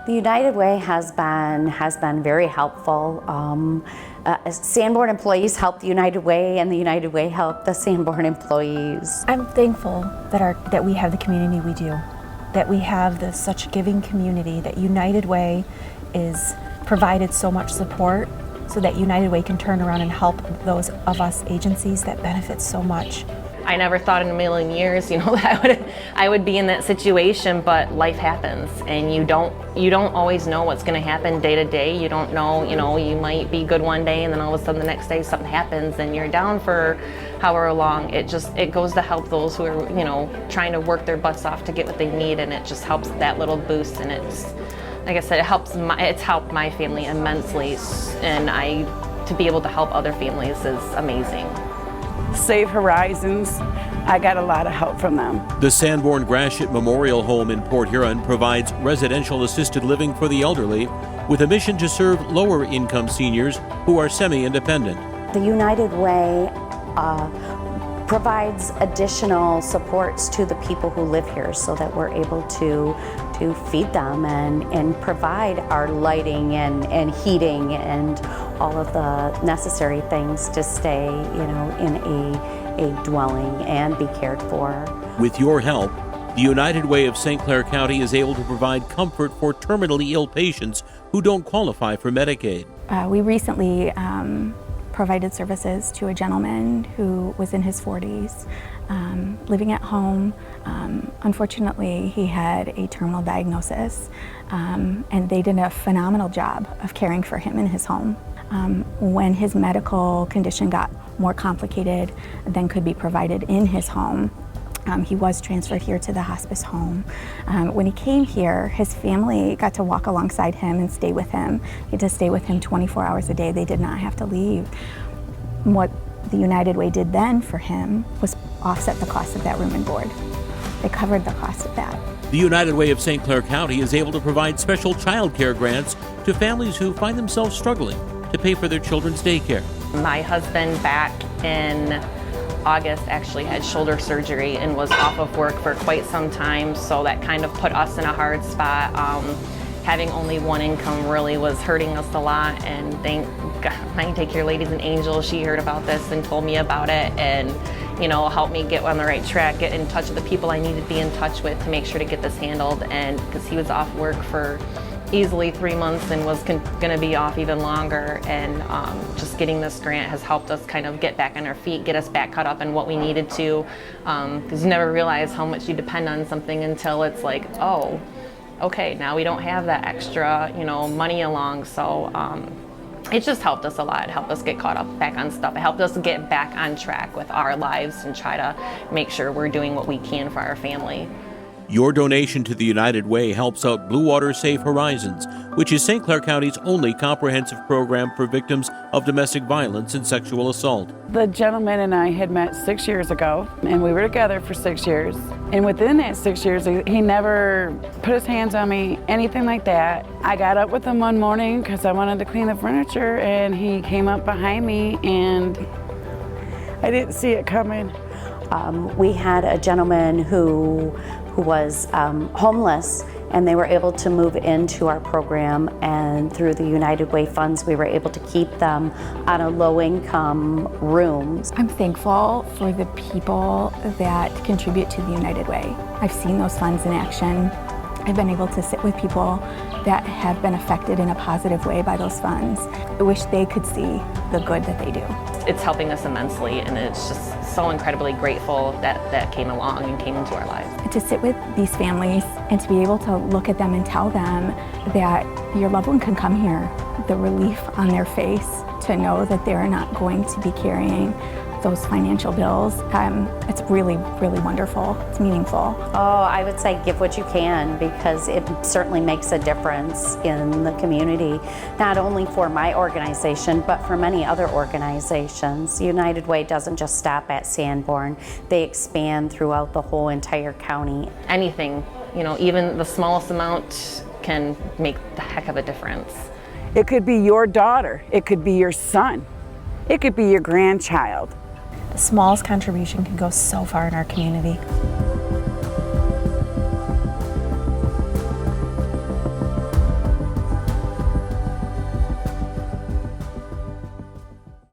The United Way has been very helpful. Sanborn employees help the United Way, and the United Way help the Sanborn employees. I'm thankful that we have the community we do, that we have such giving community, that United Way is provided so much support so that United Way can turn around and help those of us agencies that benefit so much. I never thought in a million years, that I would be in that situation, but life happens, and you don't always know what's going to happen day to day. You don't know, you might be good one day, and then all of a sudden the next day something happens, and you're down for however long. It goes to help those who are, trying to work their butts off to get what they need, and it just helps that little boost, and it's, like I said, it's helped my family immensely, and to be able to help other families is amazing. Save Horizons, I got a lot of help from them. The Sanborn Gratiot Memorial Home in Port Huron provides residential assisted living for the elderly with a mission to serve lower income seniors who are semi-independent. The United Way provides additional supports to the people who live here so that we're able to feed them and provide our lighting and heating and all of the necessary things to stay, in a dwelling and be cared for. With your help, the United Way of St. Clair County is able to provide comfort for terminally ill patients who don't qualify for Medicaid. We recently provided services to a gentleman who was in his 40s, living at home. Unfortunately, he had a terminal diagnosis, and they did a phenomenal job of caring for him in his home. When his medical condition got more complicated than could be provided in his home, he was transferred here to the hospice home. When he came here, his family got to walk alongside him and stay with him. He had to stay with him 24 hours a day. They did not have to leave. What the United Way did then for him was offset the cost of that room and board. They covered the cost of that. The United Way of St. Clair County is able to provide special child care grants to families who find themselves struggling to pay for their children's daycare. My husband back in August actually had shoulder surgery and was off of work for quite some time, so that kind of put us in a hard spot. Having only one income really was hurting us a lot, and thank God, my Take Care Lady's an angel. She heard about this and told me about it, and helped me get on the right track, get in touch with the people I needed to be in touch with to make sure to get this handled. And because he was off work for easily 3 months and was going to be off even longer, and just getting this grant has helped us kind of get back on our feet, get us back caught up in what we needed to, because you never realize how much you depend on something until it's like, oh, okay, now we don't have that extra money along. So it just helped us a lot. It helped us get caught up back on stuff. It helped us get back on track with our lives and try to make sure we're doing what we can for our family. Your donation to the United Way helps out Blue Water Safe Horizons, which is St. Clair County's only comprehensive program for victims of domestic violence and sexual assault. The gentleman and I had met 6 years ago, and we were together for 6 years. And within that 6 years, he never put his hands on me, anything like that. I got up with him one morning because I wanted to clean the furniture, and he came up behind me, and I didn't see it coming. We had a gentleman who was homeless, and they were able to move into our program, and through the United Way funds we were able to keep them on a low-income room. I'm thankful for the people that contribute to the United Way. I've seen those funds in action. I've been able to sit with people that have been affected in a positive way by those funds. I wish they could see the good that they do. It's helping us immensely, and it's just so incredibly grateful that came along and came into our lives. To sit with these families and to be able to look at them and tell them that your loved one can come here, the relief on their face to know that they're not going to be carrying those financial bills, it's really, really wonderful. It's meaningful. Oh, I would say give what you can, because it certainly makes a difference in the community, not only for my organization, but for many other organizations. United Way doesn't just stop at Sanborn. They expand throughout the whole entire county. Anything, even the smallest amount can make the heck of a difference. It could be your daughter. It could be your son. It could be your grandchild. The smallest contribution can go so far in our community.